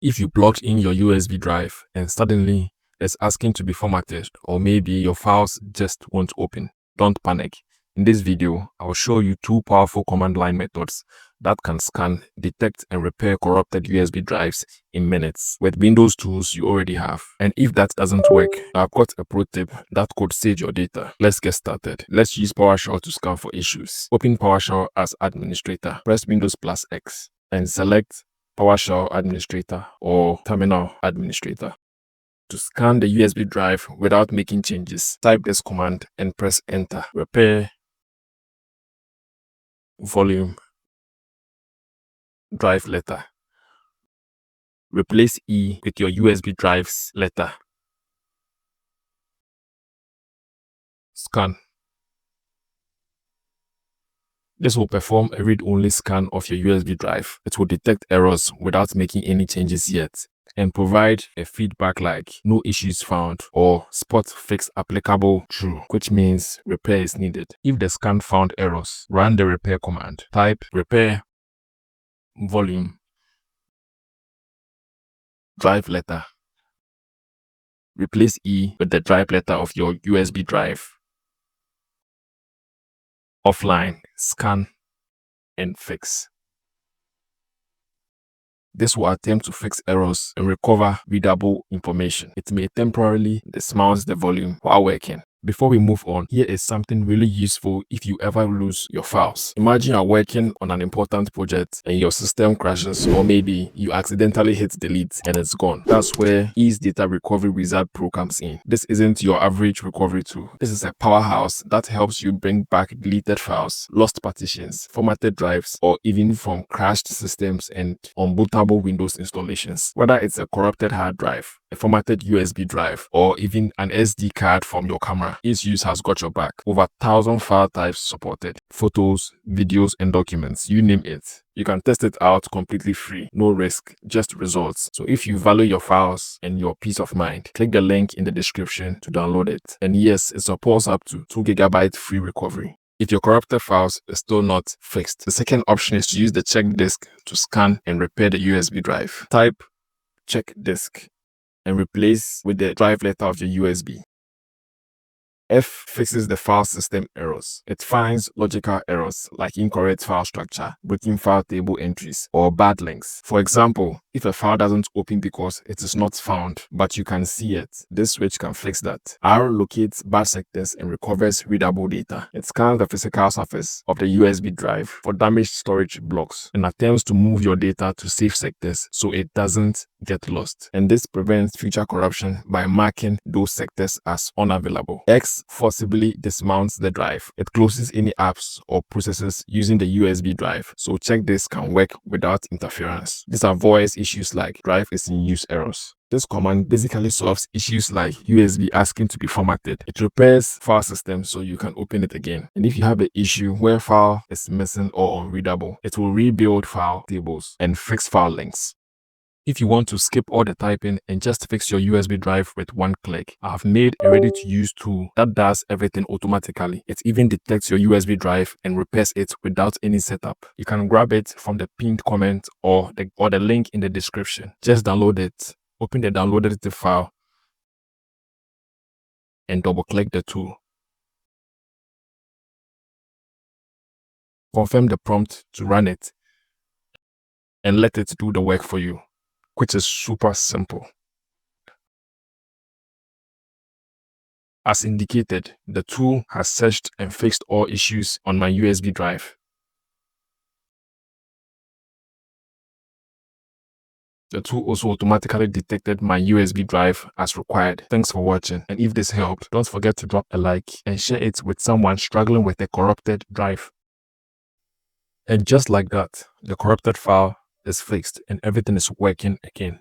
If you plugged in your USB drive and suddenly it's asking to be formatted, or maybe your files just won't open, don't panic. In this video, I'll show you two powerful command line methods that can scan, detect, and repair corrupted USB drives in minutes with Windows tools you already have. And if that doesn't work, I've got a pro tip that could save your data. Let's get started. Let's use PowerShell to scan for issues. Open PowerShell as administrator, press Windows plus X, and select PowerShell Administrator or Terminal Administrator. To scan the USB drive without making changes, type this command and press enter. Repair volume DriveLetter. Replace E with your USB drive's letter. Scan. This will perform a read-only scan of your USB drive. It will detect errors without making any changes yet and provide a feedback like no issues found or spot fix applicable true, which means repair is needed. If the scan found errors, run the repair command. Type repair volume DriveLetter. Replace E with the DriveLetter of your USB drive. Offline, scan, and fix. This will attempt to fix errors and recover readable information. It may temporarily dismount the volume while working. Before we move on, here is something really useful if you ever lose your files. Imagine you're working on an important project and your system crashes, or maybe you accidentally hit delete and it's gone. That's where Ease Data Recovery Wizard Pro comes in. This isn't your average recovery tool. This is a powerhouse that helps you bring back deleted files, lost partitions, formatted drives, or even from crashed systems and unbootable Windows installations. Whether it's a corrupted hard drive, a formatted USB drive, or even an SD card from your camera, Ease has got your back. Over 1,000 file types supported. Photos, videos, and documents, you name it. You can test it out completely free. No risk, just results. So if you value your files and your peace of mind, click the link in the description to download it. And yes, it supports up to 2 GB free recovery. If your corrupted files is still not fixed, the second option is to use the check disk to scan and repair the USB drive. Type check disk and replace with the DriveLetter of your USB. F fixes the file system errors. It finds logical errors like incorrect file structure, breaking file table entries, or bad links. For example, if a file doesn't open because it is not found, but you can see it, this switch can fix that. R locates bad sectors and recovers readable data. It scans the physical surface of the USB drive for damaged storage blocks and attempts to move your data to safe sectors so it doesn't get lost. And this prevents future corruption by marking those sectors as unavailable. X forcibly dismounts the drive. It closes any apps or processes using the USB drive, so check this can work without interference. This avoids issues like drive is in use errors. This command basically solves issues like USB asking to be formatted. It repairs file system so you can open it again. And if you have an issue where file is missing or unreadable, it will rebuild file tables and fix file links. If you want to skip all the typing and just fix your USB drive with one click, I have made a ready-to-use tool that does everything automatically. It even detects your USB drive and repairs it without any setup. You can grab it from the pinned comment or the link in the description. Just download it, open the downloaded zip file, and double-click the tool. Confirm the prompt to run it, and let it do the work for you, which is super simple. As indicated, the tool has searched and fixed all issues on my USB drive. The tool also automatically detected my USB drive as required. Thanks for watching, and if this helped, don't forget to drop a like and share it with someone struggling with a corrupted drive. And just like that, the corrupted file is fixed and everything is working again.